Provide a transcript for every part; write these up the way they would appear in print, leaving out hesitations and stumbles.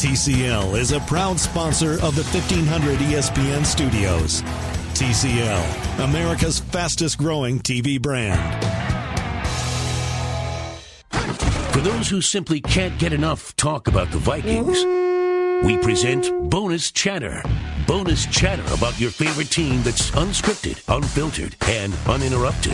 TCL is a proud sponsor of the 1500 ESPN studios. TCL, America's fastest growing TV brand. For those who simply can't get enough talk about the Vikings, we present Bonus Chatter. Bonus chatter about your favorite team that's unscripted, unfiltered, and uninterrupted.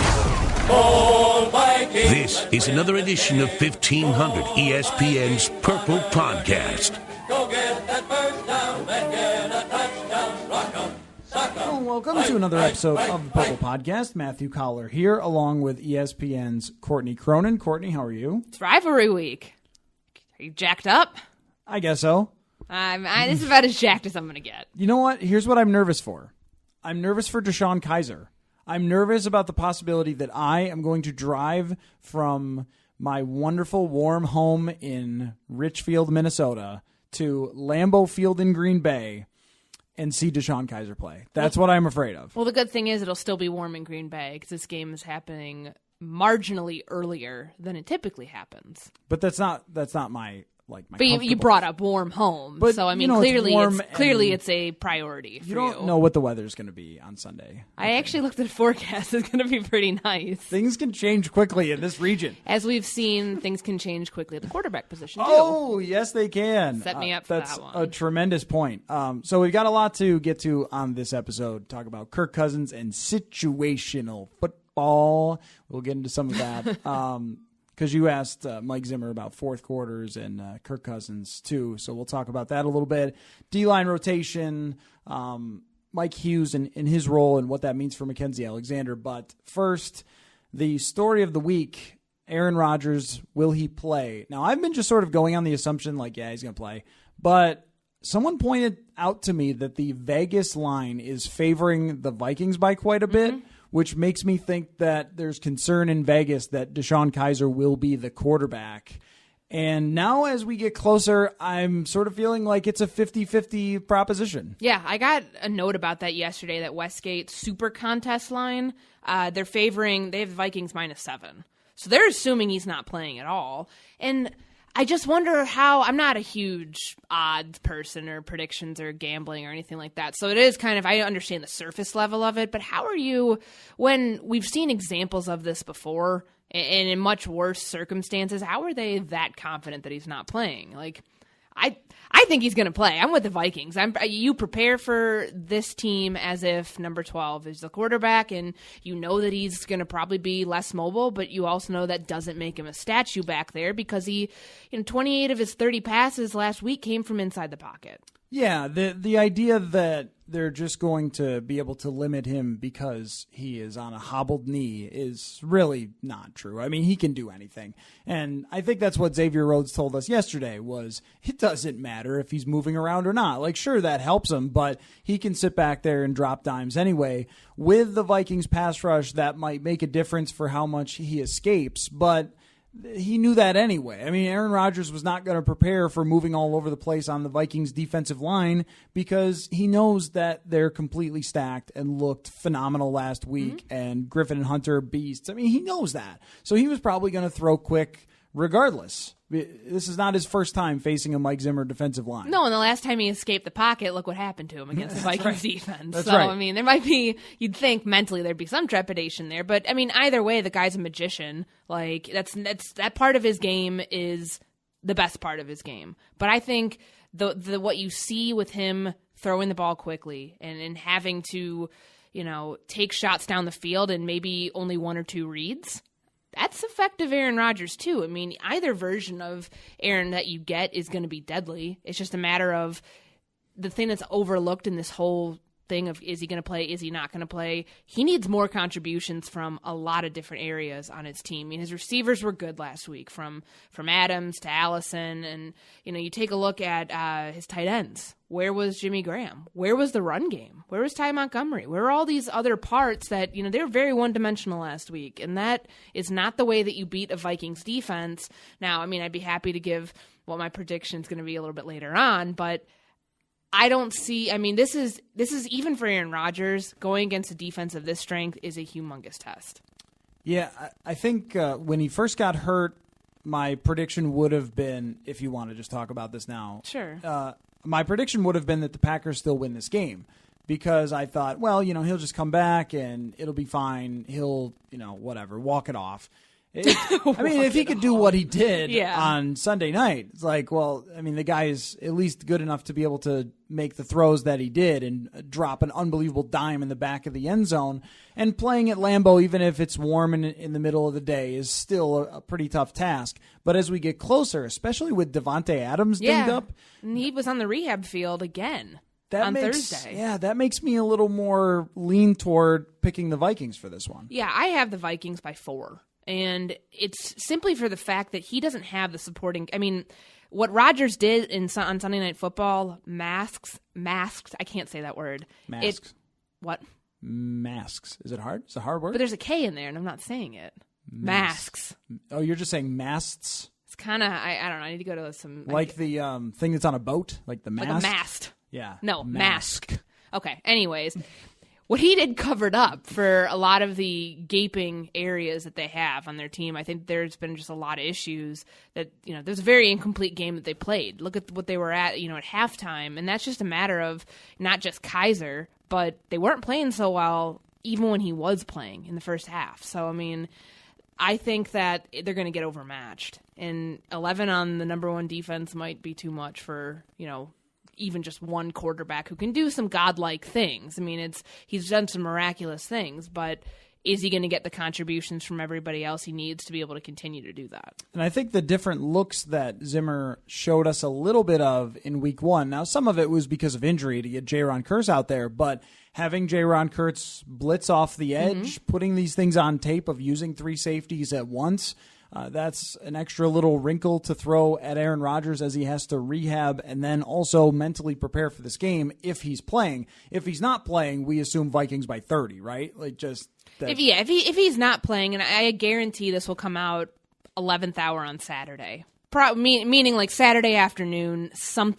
This is another edition of 1500 ESPN's Purple Podcast. Go get that first down and get a touchdown. Rock 'em, sock 'em. Welcome to another episode of the Purple Podcast. Matthew Coller here, along with ESPN's Courtney Cronin. Courtney, how are you? It's rivalry week. Are you jacked up? I guess so. This is about as jacked as I'm going to get. You know what? Here's what I'm nervous for. I'm nervous for DeShone Kizer. I'm nervous about the possibility that I am going to drive from my wonderful warm home in Richfield, Minnesota, to Lambeau Field in Green Bay and see DeShone Kizer play. That's what I'm afraid of. Well, the good thing is it'll still be warm in Green Bay because this game is happening marginally earlier than it typically happens. But that's not my But you brought up warm home, but, so I mean, clearly it's a priority for you. You don't know what the weather's going to be on Sunday. I actually looked at the forecast. It's going to be pretty nice. Things can change quickly in this region. As we've seen, things can change quickly at the quarterback position, too. Oh, yes, they can. Set me up for that's that one. That's a tremendous point. So we've got a lot to get to on this episode. Talk about Kirk Cousins and situational football. We'll get into some of that. Because you asked Mike Zimmer about fourth quarters and Kirk Cousins, too. So we'll talk about that a little bit. D-line rotation, Mike Hughes and his role and what that means for Mackenzie Alexander. But first, the story of the week, Aaron Rodgers, will he play? Now, I've been just sort of going on the assumption, yeah, he's going to play. But someone pointed out to me that the Vegas line is favoring the Vikings by quite a bit. Which makes me think that there's concern in Vegas that DeShone Kizer will be the quarterback. And now as we get closer, I'm sort of feeling like it's a 50-50 proposition. Yeah, I got a note about that yesterday, that Westgate Super Contest line. They have the Vikings -7. So they're assuming he's not playing at all. And I just wonder how, I'm not a huge odds person or predictions or gambling or anything like that. So it is kind of, I understand the surface level of it, but how are you, when we've seen examples of this before and in much worse circumstances, how are they that confident that he's not playing? I think he's going to play. I'm with the Vikings. You prepare for this team as if number 12 is the quarterback, and you know that he's going to probably be less mobile, but you also know that doesn't make him a statue back there because 28 of his 30 passes last week came from inside the pocket. Yeah, the idea that they're just going to be able to limit him because he is on a hobbled knee is really not true. I mean, he can do anything. And I think that's what Xavier Rhodes told us yesterday was it doesn't matter if he's moving around or not. Sure, that helps him, but he can sit back there and drop dimes anyway. With the Vikings pass rush, that might make a difference for how much he escapes, but he knew that anyway. I mean, Aaron Rodgers was not going to prepare for moving all over the place on the Vikings defensive line because he knows that they're completely stacked and looked phenomenal last week, and Griffin and Hunter beasts. I mean, he knows that. So he was probably going to throw quick regardless. This is not his first time facing a Mike Zimmer defensive line. No, and the last time he escaped the pocket, look what happened to him against the Vikings defense. That's so, right. I mean, there might be, you'd think mentally there'd be some trepidation there. But, I mean, either way, the guy's a magician. That's that part of his game is the best part of his game. But I think the what you see with him throwing the ball quickly and having to, take shots down the field and maybe only one or two reads, that's effective Aaron Rodgers, too. I mean, either version of Aaron that you get is going to be deadly. It's just a matter of the thing that's overlooked in this whole thing of is he going to play, is he not going to play? He needs more contributions from a lot of different areas on his team. I mean, his receivers were good last week, from Adams to Allison. And, you take a look at his tight ends. Where was Jimmy Graham? Where was the run game? Where was Ty Montgomery? Where are all these other parts that, they were very one-dimensional last week, and that is not the way that you beat a Vikings defense. Now, I mean, I'd be happy to give what my prediction is going to be a little bit later on, but I don't see, I mean, this is even for Aaron Rodgers, going against a defense of this strength is a humongous test. Yeah, I think when he first got hurt my prediction would have been, if you want to just talk about this now. Sure. My prediction would have been that the Packers still win this game because I thought, well, he'll just come back and it'll be fine. He'll, whatever, walk it off. If he could do what he did on Sunday night, it's like, well, the guy is at least good enough to be able to make the throws that he did and drop an unbelievable dime in the back of the end zone. And playing at Lambeau, even if it's warm in the middle of the day, is still a pretty tough task. But as we get closer, especially with Devontae Adams dinged up. And he was on the rehab field again on Thursday. Yeah, that makes me a little more lean toward picking the Vikings for this one. Yeah, I have the Vikings by 4. And it's simply for the fact that he doesn't have the supporting. What Rodgers did on Sunday Night Football, masked. I can't say that word. Masks. What? Masks. Is it hard? It's a hard word? But there's a K in there, and I'm not saying it. Masks. Oh, you're just saying masts? It's kind of, I don't know. I need to go to some. Like the thing that's on a boat? Like the mast? Like a mast. Yeah. No, mask. Okay. Anyways. What he did covered up for a lot of the gaping areas that they have on their team. I think there's been just a lot of issues that, there's a very incomplete game that they played. Look at what they were at, at halftime. And that's just a matter of not just Kaiser, but they weren't playing so well even when he was playing in the first half. So, I think that they're going to get overmatched. And 11 on the number 1 defense might be too much for, even just one quarterback who can do some godlike things. He's done some miraculous things, but is he going to get the contributions from everybody else he needs to be able to continue to do that? And I think the different looks that Zimmer showed us a little bit of in week 1, now some of it was because of injury to get Jaron Kearse out there, but having Jaron Kearse blitz off the edge, putting these things on tape of using 3 safeties at once, that's an extra little wrinkle to throw at Aaron Rodgers as he has to rehab and then also mentally prepare for this game if he's playing. If he's not playing, we assume Vikings by 30, right? If he's not playing, and I guarantee this will come out 11th hour on Saturday. Meaning like Saturday afternoon, some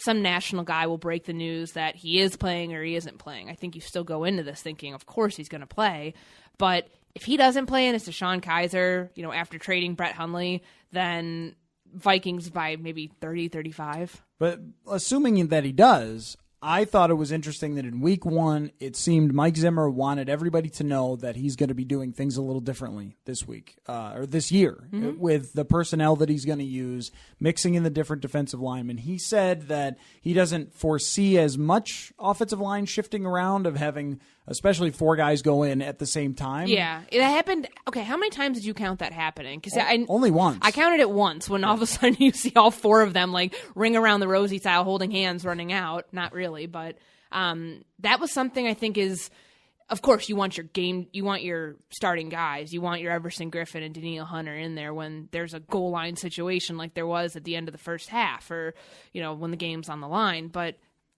national guy will break the news that he is playing or he isn't playing. I think you still go into this thinking, of course he's going to play, but if he doesn't play and it's Deshaun Kaiser, after trading Brett Hundley, then Vikings by maybe 30, 35. But assuming that he does, I thought it was interesting that in week 1, it seemed Mike Zimmer wanted everybody to know that he's going to be doing things a little differently this week or this year with the personnel that he's going to use, mixing in the different defensive linemen. He said that he doesn't foresee as much offensive line shifting around of having especially 4 guys go in at the same time. Yeah, it happened. Okay, how many times did you count that happening? Because only once. I counted it once when all of a sudden you see all 4 of them like ring around the rosy style, holding hands, running out. Not really, but that was something I think is. Of course, you want your starting guys. You want your Everson Griffin and Danielle Hunter in there when there's a goal line situation like there was at the end of the first half or, when the game's on the line. But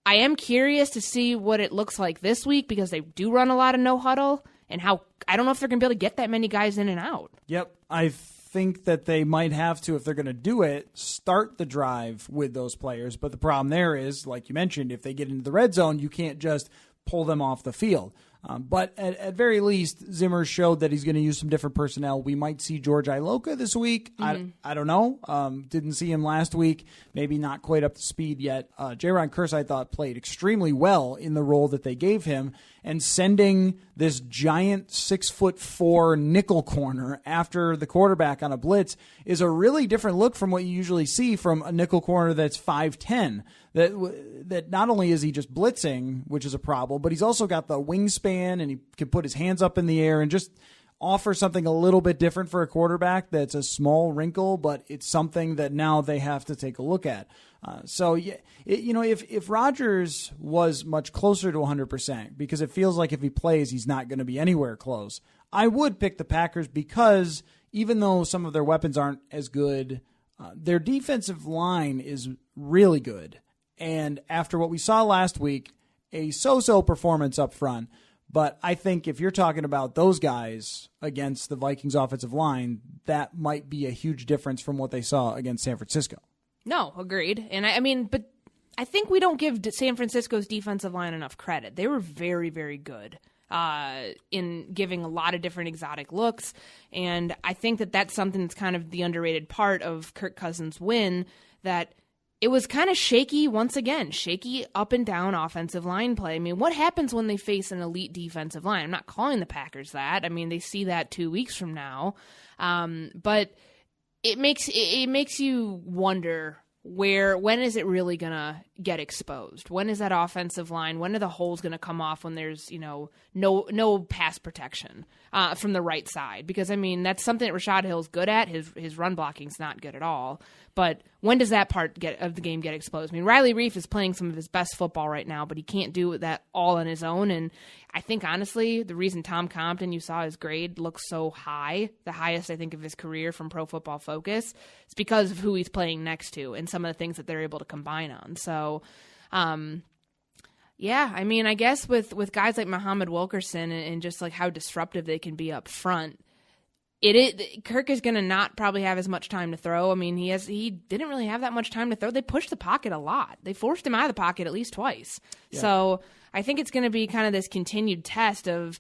I am curious to see what it looks like this week because they do run a lot of no huddle and I don't know if they're going to be able to get that many guys in and out. Yep. I think that they might have to, if they're going to do it, start the drive with those players. But the problem there is, like you mentioned, if they get into the red zone, you can't just pull them off the field. But at very least, Zimmer showed that he's going to use some different personnel. We might see George Iloka this week. I don't know. Didn't see him last week. Maybe not quite up to speed yet. Jaron Kearse, I thought, played extremely well in the role that they gave him. And sending this giant 6'4" nickel corner after the quarterback on a blitz is a really different look from what you usually see from a nickel corner that's 5'10". That not only is he just blitzing, which is a problem, but he's also got the wingspan and he can put his hands up in the air and just offer something a little bit different for a quarterback that's a small wrinkle, but it's something that now they have to take a look at. If Rodgers was much closer to 100%, because it feels like if he plays, he's not going to be anywhere close, I would pick the Packers because even though some of their weapons aren't as good, their defensive line is really good. And after what we saw last week, a so-so performance up front. But I think if you're talking about those guys against the Vikings offensive line, that might be a huge difference from what they saw against San Francisco. No, agreed. And but I think we don't give San Francisco's defensive line enough credit. They were very, very good in giving a lot of different exotic looks. And I think that that's something that's kind of the underrated part of Kirk Cousins' win, that it was kind of shaky once again, shaky up and down offensive line play. I mean, what happens when they face an elite defensive line? I'm not calling the Packers that. I mean, they see that 2 weeks from now. But it makes you wonder, when is it really going to get exposed? When is that offensive line? When are the holes going to come off when there's, no pass protection from the right side? Because, I mean, that's something that Rashad Hill's good at. His run blocking's not good at all. But when does that part of the game get exposed? I mean, Riley Reif is playing some of his best football right now, but he can't do that all on his own. And I think, honestly, the reason Tom Compton, you saw his grade look so high, the highest, I think, of his career from Pro Football Focus, is because of who he's playing next to and some of the things that they're able to combine on. So, yeah, I mean, I guess with guys like Muhammad Wilkerson and just like how disruptive they can be up front, Kirk is going to not probably have as much time to throw. I mean, he didn't really have that much time to throw. They pushed the pocket a lot. They forced him out of the pocket at least twice. Yeah. So I think it's going to be kind of this continued test of,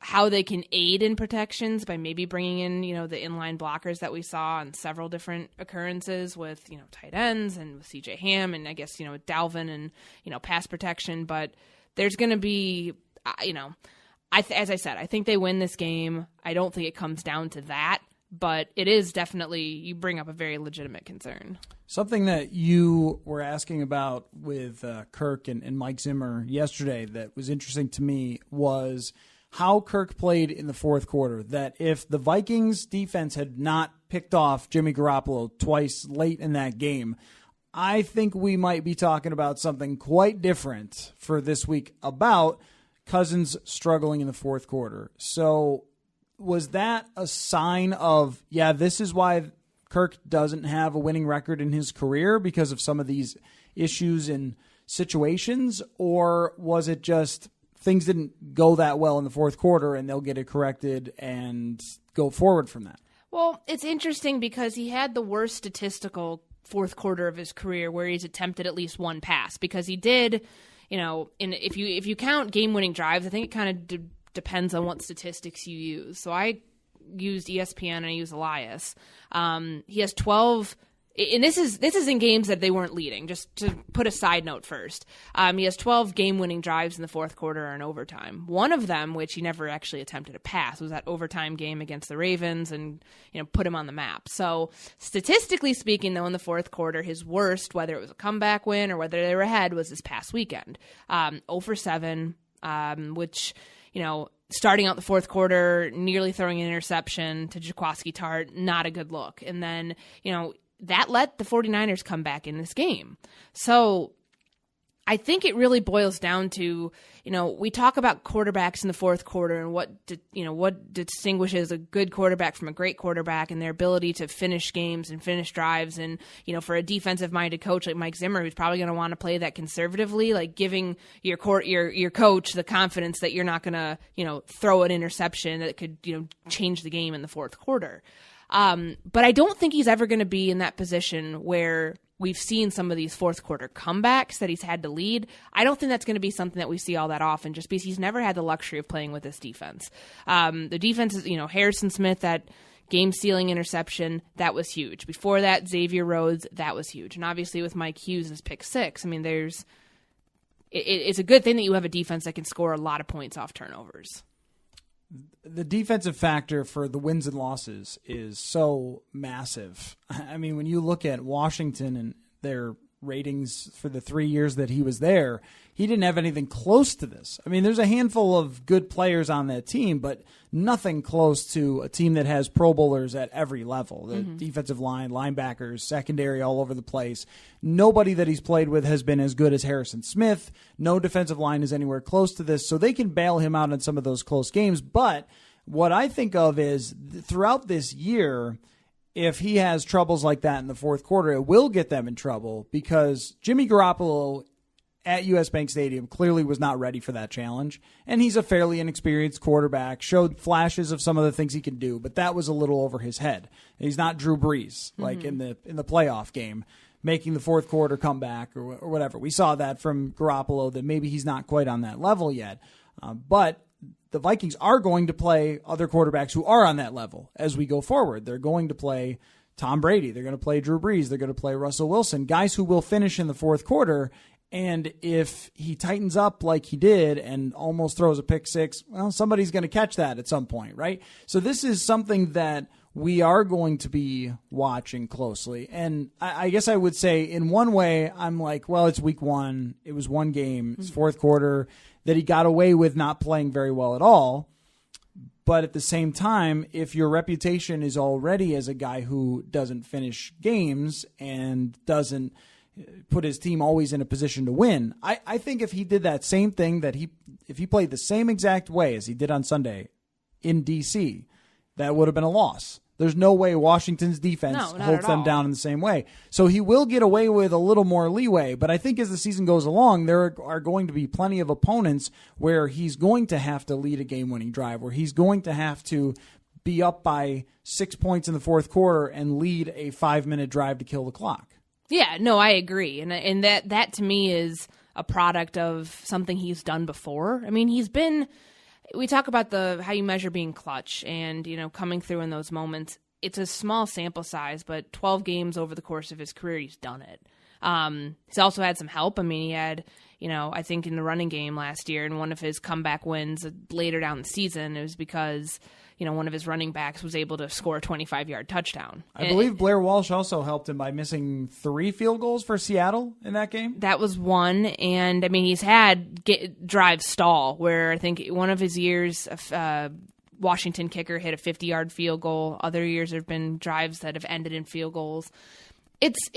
how they can aid in protections by maybe bringing in, the inline blockers that we saw on several different occurrences with, tight ends and with CJ Ham and I guess, with Dalvin and, pass protection. But there's going to be, as I said, I think they win this game. I don't think it comes down to that, but it is definitely, you bring up a very legitimate concern. Something that you were asking about with Kirk and Mike Zimmer yesterday that was interesting to me was how Kirk played in the fourth quarter. That if the Vikings defense had not picked off Jimmy Garoppolo twice late in that game, I think we might be talking about something quite different for this week about Cousins struggling in the fourth quarter. So was that a sign of, this is why Kirk doesn't have a winning record in his career because of some of these issues and situations? Or was it just things didn't go that well in the fourth quarter and they'll get it corrected and go forward from that? Well, it's interesting because he had the worst statistical fourth quarter of his career where he's attempted at least one pass, because he did, if you count game-winning drives, I think it kind of depends on what statistics you use. So I used ESPN and I used Elias. He has 12, and this is in games that they weren't leading. Just to put a side note first, he has 12 game-winning drives in the fourth quarter and overtime. One of them, which he never actually attempted a pass, was that overtime game against the Ravens, and put him on the map. So statistically speaking, though, in the fourth quarter, his worst, whether it was a comeback win or whether they were ahead, was this past weekend. 0 for 7, which starting out the fourth quarter, nearly throwing an interception to Jaquiski Tartt, not a good look. And then, that let the 49ers come back in this game. So I think it really boils down to, we talk about quarterbacks in the fourth quarter and what distinguishes a good quarterback from a great quarterback and their ability to finish games and finish drives. And, for a defensive-minded coach like Mike Zimmer, who's probably going to want to play that conservatively, like giving your coach the confidence that you're not going to, throw an interception that could, change the game in the fourth quarter. But I don't think he's ever going to be in that position where we've seen some of these fourth quarter comebacks that he's had to lead. I don't think that's going to be something that we see all that often, just because he's never had the luxury of playing with this defense. The defense is, Harrison Smith, that game-sealing interception, that was huge. Before that, Xavier Rhodes, that was huge. And obviously with Mike Hughes' pick 6, I mean, it's a good thing that you have a defense that can score a lot of points off turnovers. The defensive factor for the wins and losses is so massive. I mean, when you look at Washington and their ratings for the 3 years that he was there, he didn't have anything close to this. I mean, there's a handful of good players on that team, but nothing close to a team that has Pro Bowlers at every level. The defensive line, linebackers, secondary all over the place. Nobody that he's played with has been as good as Harrison Smith. No defensive line is anywhere close to this, so they can bail him out in some of those close games. But what I think of is throughout this year, if he has troubles like that in the fourth quarter, it will get them in trouble, because Jimmy Garoppolo at US Bank Stadium clearly was not ready for that challenge, and he's a fairly inexperienced quarterback, showed flashes of some of the things he can do, but that was a little over his head. He's not Drew Brees, like in the playoff game, making the fourth quarter comeback or whatever. We saw that from Garoppolo, that maybe he's not quite on that level yet. But the Vikings are going to play other quarterbacks who are on that level as we go forward. They're going to play Tom Brady. They're going to play Drew Brees. They're going to play Russell Wilson, guys who will finish in the fourth quarter. And if he tightens up like he did and almost throws a pick six, well, somebody's going to catch that at some point, right? So this is something that we are going to be watching closely. And I guess I would say in one way, I'm like, well, it's week one. It was one game. It's fourth quarter that he got away with not playing very well at all. But at the same time, if your reputation is already as a guy who doesn't finish games and doesn't put his team always in a position to win, I think if he did that same thing, if he played the same exact way as he did on Sunday in D.C., that would have been a loss. There's no way Washington's defense holds them down in the same way. So he will get away with a little more leeway, but I think as the season goes along, there are going to be plenty of opponents where he's going to have to lead a game-winning drive, where he's going to have to be up by 6 points in the fourth quarter and lead a 5-minute drive to kill the clock. Yeah, no, I agree. And that to me is a product of something he's done before. I mean, we talk about how you measure being clutch and, coming through in those moments. It's a small sample size, but 12 games over the course of his career, he's done it. He's also had some help. I mean, he had, I think in the running game last year, and one of his comeback wins later down the season, it was because, one of his running backs was able to score a 25-yard touchdown. I believe Blair Walsh also helped him by missing 3 field goals for Seattle in that game. That was one. And, I mean, he's had drive stall where I think one of his years, Washington kicker hit a 50-yard field goal. Other years there have been drives that have ended in field goals. It's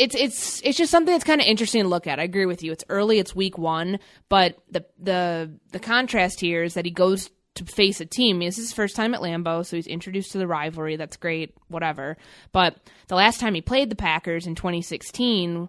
just something that's kind of interesting to look at. I agree with you. It's early. It's week one. But the contrast here is that he goes to face a team. This is his first time at Lambeau, so he's introduced to the rivalry. That's great, whatever. But the last time he played the Packers in 2016,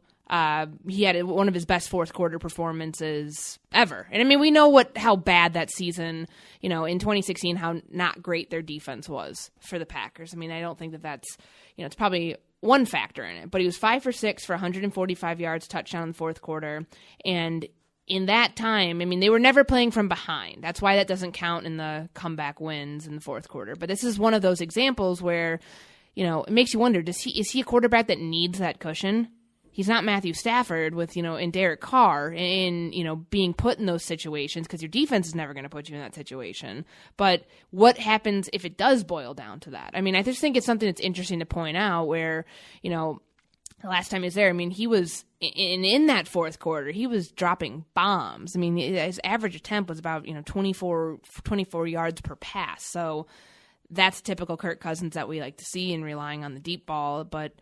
he had one of his best fourth quarter performances ever. And I mean, we know how bad that season, in 2016, how not great their defense was for the Packers. I mean, I don't think that's, it's probably one factor in it. But he was 5 for 6 for 145 yards, touchdown in the fourth quarter. And in that time, I mean, they were never playing from behind. That's why that doesn't count in the comeback wins in the fourth quarter. But this is one of those examples where, it makes you wonder, is he a quarterback that needs that cushion? He's not Matthew Stafford with, and Derek Carr in, being put in those situations because your defense is never going to put you in that situation. But what happens if it does boil down to that? I mean, I just think it's something that's interesting to point out where, the last time he was there, I mean, he was in that fourth quarter, he was dropping bombs. I mean, his average attempt was about, 24 yards per pass. So that's typical Kirk Cousins that we like to see and relying on the deep ball. But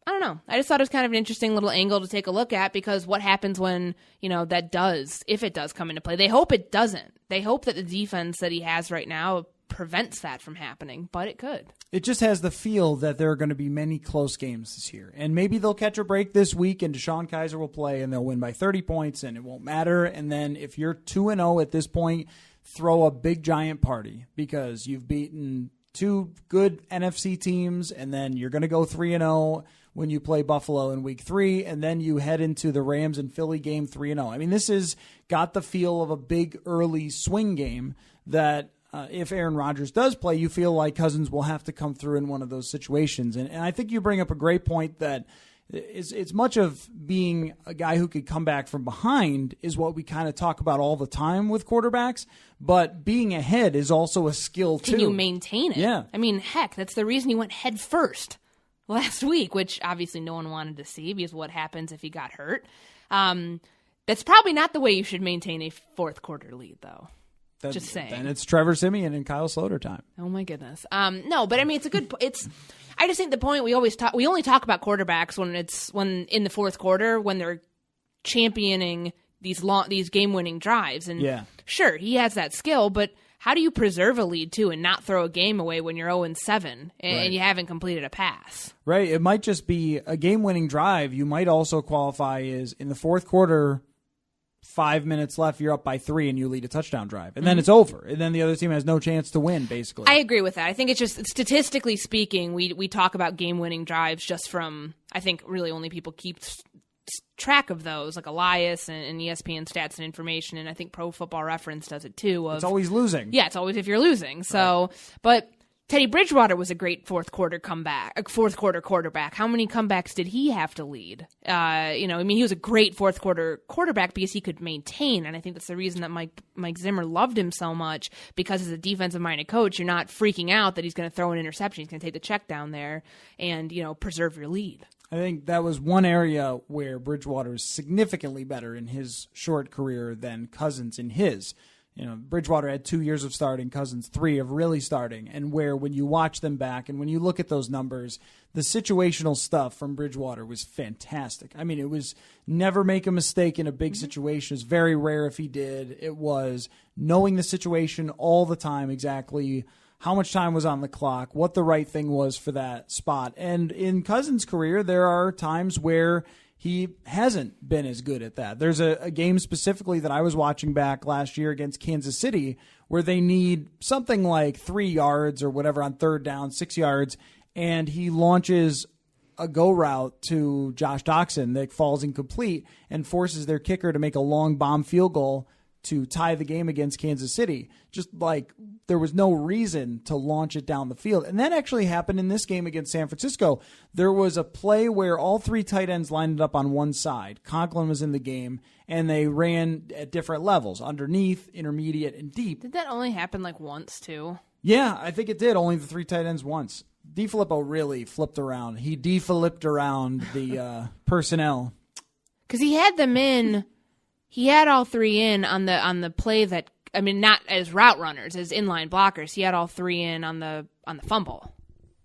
I don't know. I just thought it was kind of an interesting little angle to take a look at because what happens when, if it does come into play. They hope it doesn't. They hope that the defense that he has right now prevents that from happening, but it could. It just has the feel that there are going to be many close games this year. And maybe they'll catch a break this week and Deshaun Kaiser will play and they'll win by 30 points and it won't matter. And then if you're 2-0 at this point, throw a big giant party because you've beaten 2 good NFC teams and then you're going to go 3-0 when you play Buffalo in week 3 and then you head into the Rams and Philly game 3-0. I mean, this has got the feel of a big early swing game that if Aaron Rodgers does play, you feel like Cousins will have to come through in one of those situations. And I think you bring up a great point that it's much of being a guy who could come back from behind is what we kind of talk about all the time with quarterbacks, but being ahead is also a skill too. Can you maintain it? Yeah. I mean, heck, that's the reason he went head first last week, which obviously no one wanted to see because what happens if he got hurt. That's probably not the way you should maintain a fourth quarter lead, though. Just saying. Then it's Trevor Siemian and Kyle Sloter time. Oh my goodness. No, but I mean, I just think the point we only talk about quarterbacks when in the fourth quarter when they're championing these game-winning drives. And sure, he has that skill, but how do you preserve a lead too and not throw a game away when you're 0-7 and you haven't completed a pass? Right. It might just be a game-winning drive. You might also qualify as in the fourth quarter, 5 minutes left, you're up by 3 and you lead a touchdown drive. And then it's over. And then the other team has no chance to win, basically. I agree with that. I think it's just statistically speaking, we talk about game-winning drives just from, I think really only people keep track of those, like Elias and ESPN Stats and Information, and I think Pro Football Reference does it too. It's always losing. Yeah, it's always if you're losing. So, but Teddy Bridgewater was a great fourth quarter quarterback. How many comebacks did he have to lead? He was a great fourth quarter quarterback because he could maintain, and I think that's the reason that Mike Zimmer loved him so much, because as a defensive-minded coach, you're not freaking out that he's going to throw an interception. He's going to take the check down there and, preserve your lead. I think that was one area where Bridgewater is significantly better in his short career than Cousins in his. Bridgewater had 2 years of starting, Cousins 3 of really starting, and where when you watch them back and when you look at those numbers, the situational stuff from Bridgewater was fantastic. I mean, it was never make a mistake in a big situation. It's very rare if he did. It was knowing the situation all the time, exactly how much time was on the clock, what the right thing was for that spot. And in Cousins' career, there are times where he hasn't been as good at that. There's a game specifically that I was watching back last year against Kansas City where they need something like 3 yards or whatever on third down, 6 yards, and he launches a go route to Josh Doxson that falls incomplete and forces their kicker to make a long bomb field goal to tie the game against Kansas City. Just like there was no reason to launch it down the field. And that actually happened in this game against San Francisco. There was a play where all three tight ends lined up on one side. Conklin was in the game, and they ran at different levels, underneath, intermediate, and deep. Did that only happen like once, too? Yeah, I think it did. Only the three tight ends once. DeFilippo really flipped around. He de-flipped around the personnel. Because he had them in... He had all three in on the play that, I mean, not as route runners, as inline blockers. He had all three in on the fumble.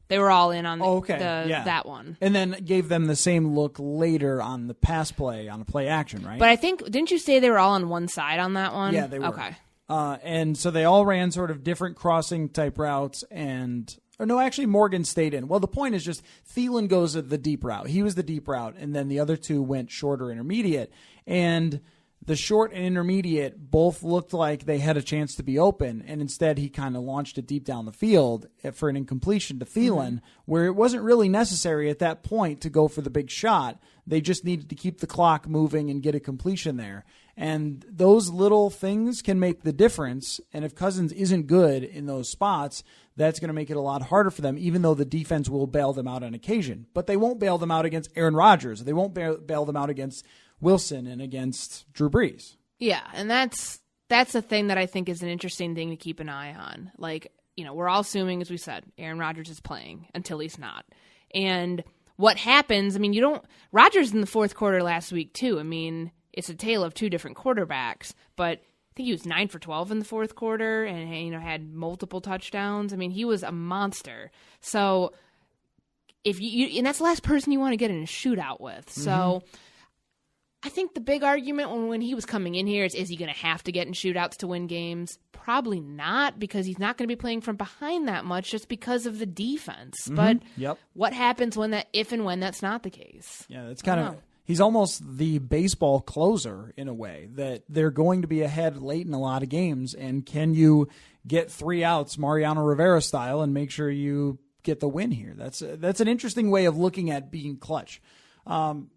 They were all in on that one. And then gave them the same look later on the pass play, on the play action, right? But I think, didn't you say they were all on one side on that one? Yeah, they were. Okay. And so they all ran sort of different crossing type routes actually Morgan stayed in. Well, the point is just Thielen goes the deep route. He was the deep route, and then the other two went shorter intermediate. And the short and intermediate both looked like they had a chance to be open, and instead he kind of launched it deep down the field for an incompletion to Thielen, where it wasn't really necessary at that point to go for the big shot. They just needed to keep the clock moving and get a completion there. And those little things can make the difference, and if Cousins isn't good in those spots, that's going to make it a lot harder for them, even though the defense will bail them out on occasion. But they won't bail them out against Aaron Rodgers. They won't bail them out against Wilson and against Drew Brees. Yeah, and that's the thing that I think is an interesting thing to keep an eye on. Like, we're all assuming, as we said, Aaron Rodgers is playing until he's not. And what happens, I mean, Rodgers in the fourth quarter last week too. I mean, it's a tale of two different quarterbacks, but I think he was 9 for 12 in the fourth quarter and had multiple touchdowns. I mean, he was a monster. So if and that's the last person you want to get in a shootout with. So I think the big argument when he was coming in here is he going to have to get in shootouts to win games? Probably not, because he's not going to be playing from behind that much just because of the defense. But what happens if and when that's not the case? Yeah, that's kind of he's almost the baseball closer in a way, that they're going to be ahead late in a lot of games, and can you get 3 outs Mariano Rivera style and make sure you get the win here? That's an interesting way of looking at being clutch. On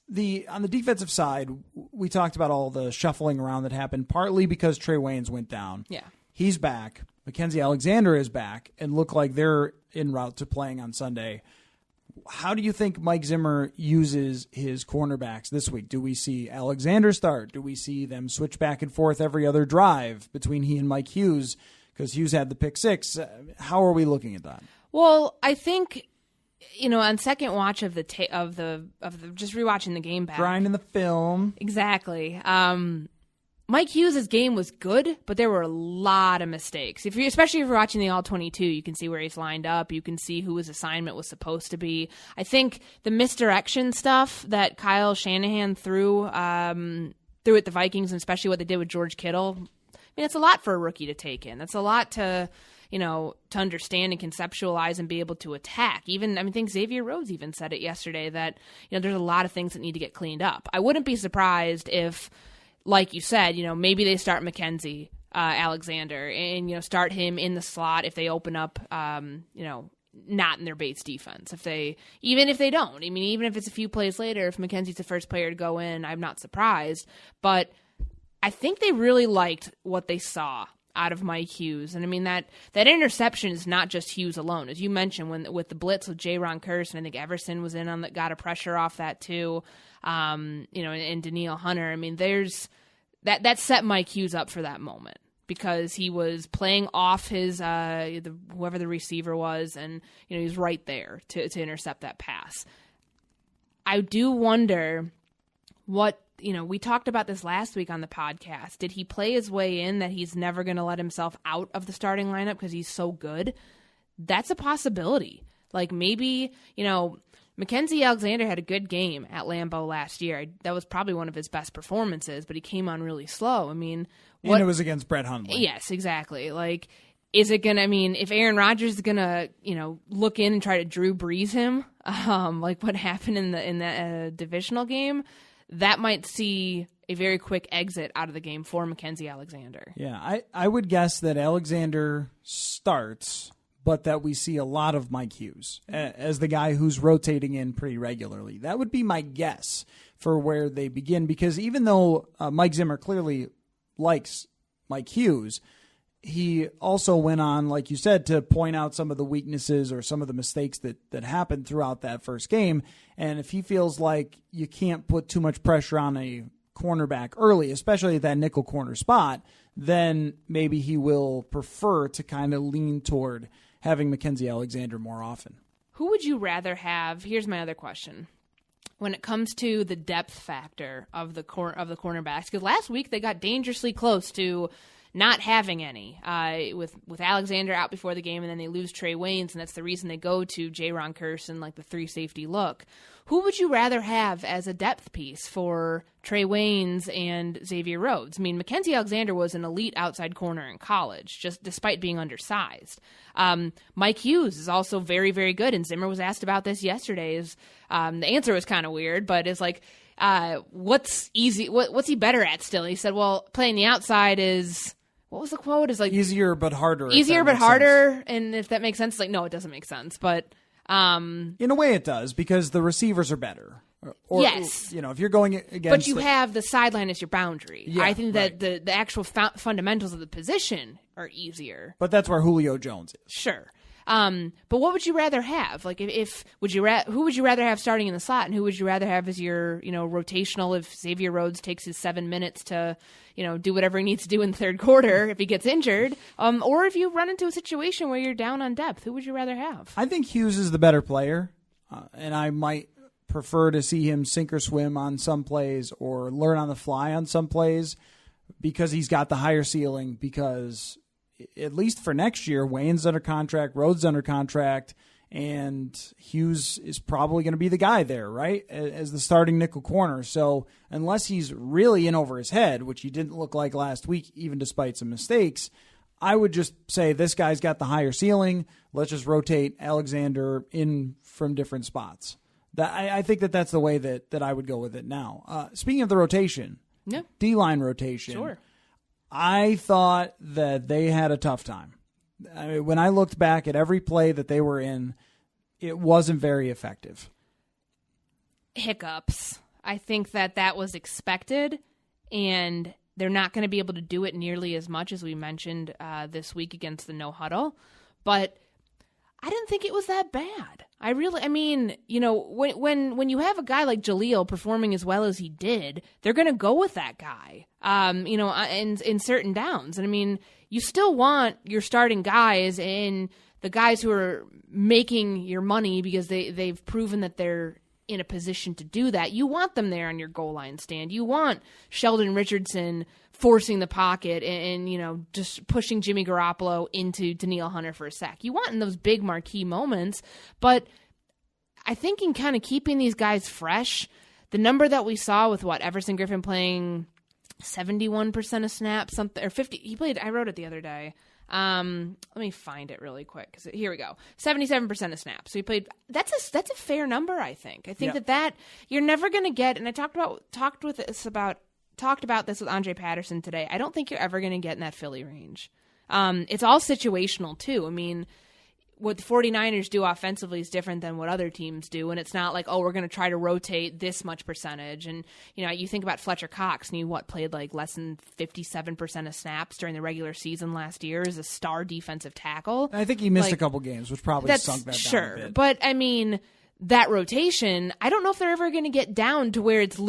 the defensive side, we talked about all the shuffling around that happened, partly because Trey Waynes went down. Yeah. He's back. Mackenzie Alexander is back and look like they're en route to playing on Sunday. How do you think Mike Zimmer uses his cornerbacks this week? Do we see Alexander start? Do we see them switch back and forth every other drive between he and Mike Hughes? Because Hughes had the pick six. How are we looking at that? Well, I think, on second watch of the just rewatching the game back, grinding the film, exactly. Mike Hughes' game was good, but there were a lot of mistakes. Especially if you're watching the All-22, you can see where he's lined up. You can see who his assignment was supposed to be. I think the misdirection stuff that Kyle Shanahan threw at the Vikings, and especially what they did with George Kittle, I mean, it's a lot for a rookie to take in. That's a lot to understand and conceptualize and be able to attack. I think Xavier Rhodes even said it yesterday that, there's a lot of things that need to get cleaned up. I wouldn't be surprised if, like you said, maybe they start Mackenzie Alexander and, start him in the slot if they open up, not in their base defense. Even if they don't, I mean, even if it's a few plays later, if McKenzie's the first player to go in, I'm not surprised. But I think they really liked what they saw out of Mike Hughes. And I mean, that interception is not just Hughes alone. As you mentioned, with the blitz with Jaron Curse, and I think Everson was in on that, got a pressure off that too. And Danielle Hunter. I mean, there's that set Mike Hughes up for that moment, because he was playing off his whoever the receiver was, and he was right there to intercept that pass. I do wonder what, we talked about this last week on the podcast. Did he play his way in that he's never going to let himself out of the starting lineup because he's so good? That's a possibility. Like maybe, Mackenzie Alexander had a good game at Lambeau last year. That was probably one of his best performances, but he came on really slow. I mean, and it was against Brett Hundley. Yes, exactly. Like, is it going to, if Aaron Rodgers is going to, look in and try to Drew Brees him, like what happened in the divisional game, that might see a very quick exit out of the game for Mackenzie Alexander. Yeah, I would guess that Alexander starts, but that we see a lot of Mike Hughes as the guy who's rotating in pretty regularly. That would be my guess for where they begin, because even though Mike Zimmer clearly likes Mike Hughes, he also went on, like you said, to point out some of the weaknesses or some of the mistakes that happened throughout that first game. And if he feels like you can't put too much pressure on a cornerback early, especially at that nickel corner spot, then maybe he will prefer to kind of lean toward having Mackenzie Alexander more often. Who would you rather have? Here's my other question. When it comes to the depth factor of the cornerbacks, because last week they got dangerously close to not having any, with Alexander out before the game, and then they lose Trey Waynes, and that's the reason they go to Jaron Curse and like the 3-safety look. Who would you rather have as a depth piece for Trey Waynes and Xavier Rhodes? I mean, Mackenzie Alexander was an elite outside corner in college, just despite being undersized. Mike Hughes is also very, very good, and Zimmer was asked about this yesterday. The answer was kind of weird, but it's like, what's easy? What's he better at still? He said, well, playing the outside is... What was the quote? Is like easier but harder. Easier but harder, and if that makes sense, like no, it doesn't make sense. But in a way, it does, because the receivers are better. Or, yes, if you're going against, but you have the sideline as your boundary. Yeah, I think that right. the actual fundamentals of the position are easier. But that's where Julio Jones is. Sure. But what would you rather have? Like, who would you rather have starting in the slot, and who would you rather have as your, rotational if Xavier Rhodes takes his 7 minutes to, do whatever he needs to do in the third quarter if he gets injured, or if you run into a situation where you're down on depth, who would you rather have? I think Hughes is the better player, and I might prefer to see him sink or swim on some plays or learn on the fly on some plays, because he's got the higher ceiling, because at least for next year, Wayne's under contract, Rhodes under contract, and Hughes is probably going to be the guy there, right, as the starting nickel corner. So unless he's really in over his head, which he didn't look like last week, even despite some mistakes, I would just say this guy's got the higher ceiling. Let's just rotate Alexander in from different spots. I think that's the way that I would go with it now. Speaking of the rotation, yeah. D-line rotation, sure. I thought that they had a tough time. I mean, when I looked back at every play that they were in, it wasn't very effective. Hiccups. I think that was expected, and they're not going to be able to do it nearly as much as we mentioned this week against the no huddle. But I didn't think it was that bad. When you have a guy like Jaleel performing as well as he did, they're going to go with that guy, in certain downs. And I mean, you still want your starting guys and the guys who are making your money because they've proven that they're in a position to do that. You want them there on your goal line stand. You want Sheldon Richardson forcing the pocket and just pushing Jimmy Garoppolo into Danielle Hunter for a sack. You want in those big marquee moments, but I think in kind of keeping these guys fresh, the number that we saw with Everson Griffin playing 71% of snaps, something, or 50, he played, I wrote it the other day. Let me find it really quick. Here we go. 77% of snaps. So he played. That's a fair number, I think. I think that you're never going to get, and I talked about this with Andre Patterson today. I don't think you're ever going to get in that Philly range. It's all situational too. I mean, what the 49ers do offensively is different than what other teams do, and it's not like, oh, we're going to try to rotate this much percentage. And you think about Fletcher Cox, and he played like less than 57% of snaps during the regular season last year as a star defensive tackle. I think he missed a couple games, which probably sunk that down a bit. But I mean, that rotation, I don't know if they're ever going to get down to where it's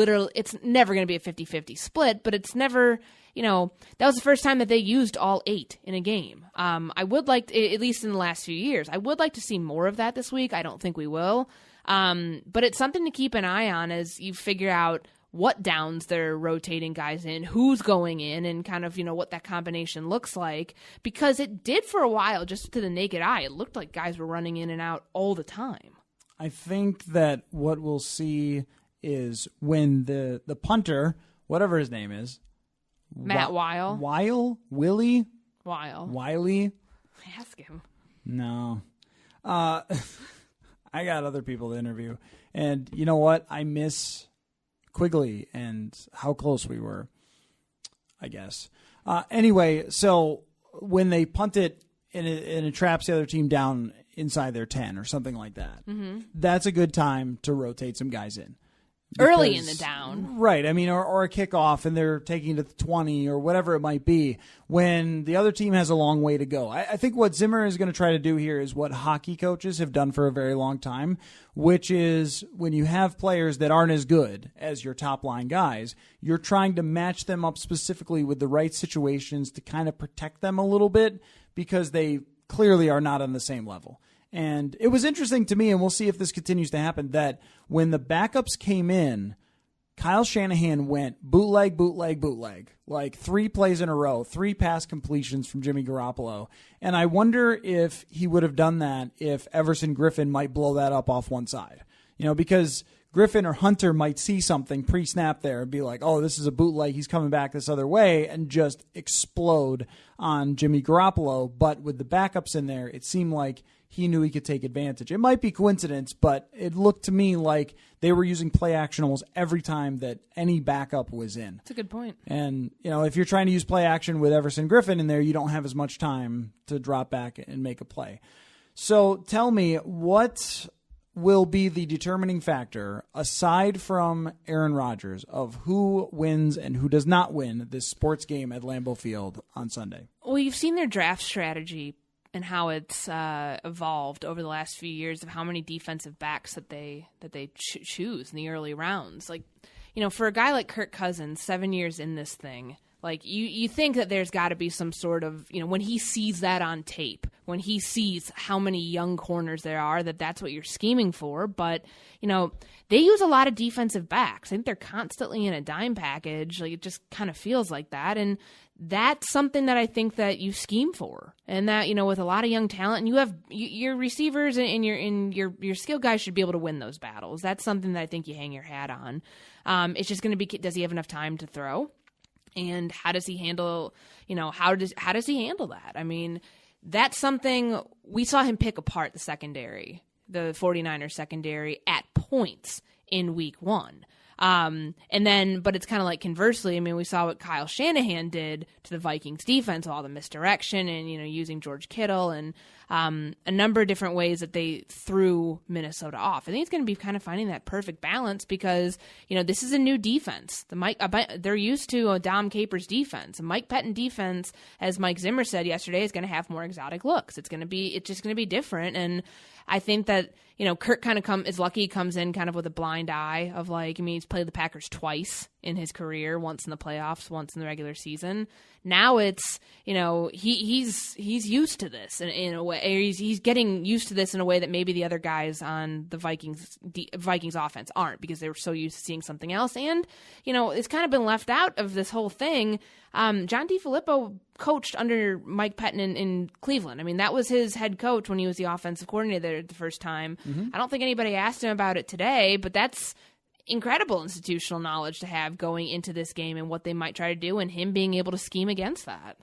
never going to be a 50-50 split, but it's never, that was the first time that they used all 8 in a game. I would like to, at least in the last few years, I would like to see more of that this week. I don't think we will. But it's something to keep an eye on as you figure out what downs they're rotating guys in, who's going in, and kind of, what that combination looks like. Because it did for a while, just to the naked eye, it looked like guys were running in and out all the time. I think that what we'll see is when the punter, whatever his name is, Matt Weil? Willie? Weil. Wiley? Ask him. No. I got other people to interview. And you know what? I miss Quigley and how close we were, I guess. Anyway, so when they punt it and it traps the other team down inside their 10 or something like that, that's a good time to rotate some guys in. Early in the down. Right. I mean, or a kickoff and they're taking it to the 20 or whatever it might be when the other team has a long way to go. I think what Zimmer is going to try to do here is what hockey coaches have done for a very long time, which is when you have players that aren't as good as your top line guys, you're trying to match them up specifically with the right situations to kind of protect them a little bit because they clearly are not on the same level. And it was interesting to me, and we'll see if this continues to happen, that when the backups came in, Kyle Shanahan went bootleg, like 3 plays in a row, 3 pass completions from Jimmy Garoppolo. And I wonder if he would have done that if Everson Griffin might blow that up off one side. Because Griffin or Hunter might see something pre-snap there and be like, oh, this is a bootleg, he's coming back this other way, and just explode on Jimmy Garoppolo. But with the backups in there, it seemed like he knew he could take advantage. It might be coincidence, but it looked to me like they were using play action almost every time that any backup was in. That's a good point. And, if you're trying to use play action with Everson Griffin in there, you don't have as much time to drop back and make a play. So tell me, what will be the determining factor, aside from Aaron Rodgers, of who wins and who does not win this sports game at Lambeau Field on Sunday? Well, you've seen their draft strategy and how it's evolved over the last few years of how many defensive backs that they choose in the early rounds. Like, for a guy like Kirk Cousins, 7 years in this thing, like you think that there's got to be some sort of, when he sees that on tape, when he sees how many young corners there are, that's what you're scheming for. But, they use a lot of defensive backs. I think they're constantly in a dime package. Like, it just kind of feels like that. And that's something that I think that you scheme for, and that, with a lot of young talent, and you have your receivers and your skill guys should be able to win those battles. That's something that I think you hang your hat on. It's just going to be, does he have enough time to throw? And how does he handle, how does he handle that? I mean, that's something we saw him pick apart the 49ers secondary at points in week 1. But it's kind of like conversely, I mean, we saw what Kyle Shanahan did to the Vikings defense, all the misdirection and, using George Kittle and a number of different ways that they threw Minnesota off. I think it's going to be kind of finding that perfect balance because, this is a new defense. They're used to a Dom Capers defense. A Mike Pettin defense, as Mike Zimmer said yesterday, is going to have more exotic looks. It's just going to be different. And I think that, Kirk kind of is lucky he comes in kind of with a blind eye of he's played the Packers twice in his career, once in the playoffs, once in the regular season. Now it's, he's used to this in a way. He's getting used to this in a way that maybe the other guys on the Vikings offense aren't, because they were so used to seeing something else. And, it's kind of been left out of this whole thing. John DeFilippo coached under Mike Pettin in Cleveland. I mean, that was his head coach when he was the offensive coordinator there the first time. Mm-hmm. I don't think anybody asked him about it today, but that's incredible institutional knowledge to have going into this game and what they might try to do, and him being able to scheme against that.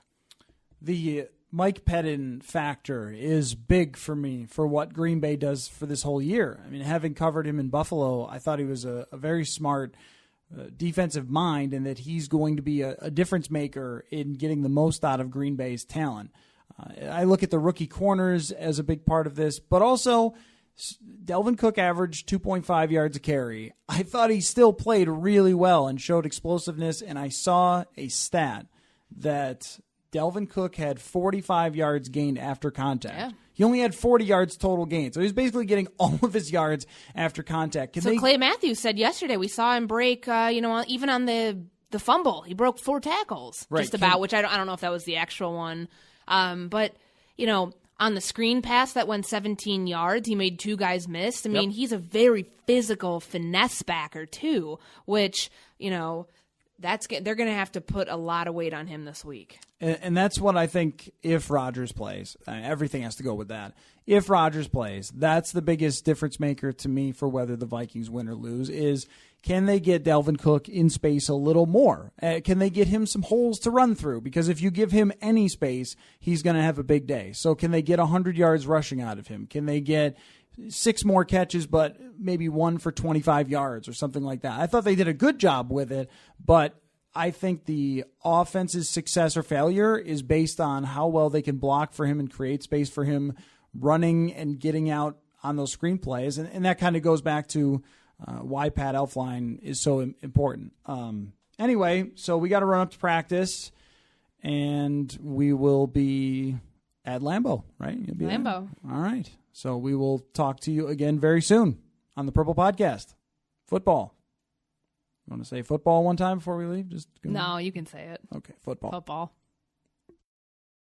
The Mike Pettin factor is big for me for what Green Bay does for this whole year. I mean, having covered him in Buffalo, I thought he was a very smart defensive mind, and that he's going to be a difference maker in getting the most out of Green Bay's talent. I look at the rookie corners as a big part of this, but also Dalvin Cook averaged 2.5 yards a carry. I thought he still played really well and showed explosiveness, and I saw a stat that Dalvin Cook had 45 yards gained after contact. Yeah. He only had 40 yards total gain, so he's basically getting all of his yards after contact. Clay Matthews said yesterday we saw him break, even on the fumble, he broke 4 tackles, right, just about, which I don't know if that was the actual one. But, on the screen pass that went 17 yards, he made 2 guys miss. I mean, he's a very physical finesse backer, too, which, they're going to have to put a lot of weight on him this week. And that's what I think if Rodgers plays. Everything has to go with that. If Rodgers plays, that's the biggest difference maker to me for whether the Vikings win or lose is can they get Dalvin Cook in space a little more? Can they get him some holes to run through? Because if you give him any space, he's going to have a big day. So can they get 100 yards rushing out of him? Can they get 6 more catches, but maybe 1 for 25 yards or something like that? I thought they did a good job with it, but I think the offense's success or failure is based on how well they can block for him and create space for him running and getting out on those screenplays. And that kind of goes back to why Pat Elflein is so important. Anyway, so we got to run up to practice, and we will be at Lambeau, right? You'll be Lambeau. All right. So we will talk to you again very soon on the Purple Podcast. Football. You want to say football one time before we leave? No, you can say it. Okay, football. Football.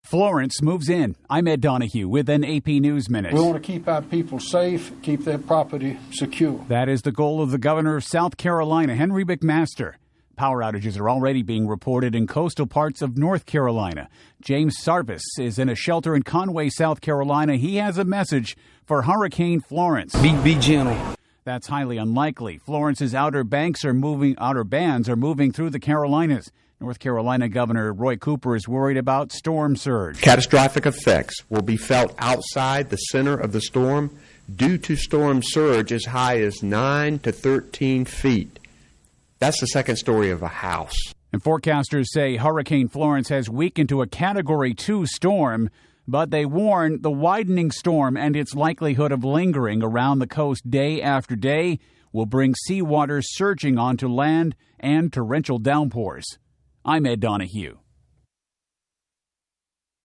Florence moves in. I'm Ed Donahue with an AP News Minute. We want to keep our people safe, keep their property secure. That is the goal of the governor of South Carolina, Henry McMaster. Power outages are already being reported in coastal parts of North Carolina. James Sarvis is in a shelter in Conway, South Carolina. He has a message for Hurricane Florence. Be gentle. That's highly unlikely. Florence's outer bands are moving through the Carolinas. North Carolina Governor Roy Cooper is worried about storm surge. Catastrophic effects will be felt outside the center of the storm due to storm surge as high as 9 to 13 feet. That's the second story of a house. And forecasters say Hurricane Florence has weakened to a Category 2 storm, but they warn the widening storm and its likelihood of lingering around the coast day after day will bring seawater surging onto land and torrential downpours. I'm Ed Donahue.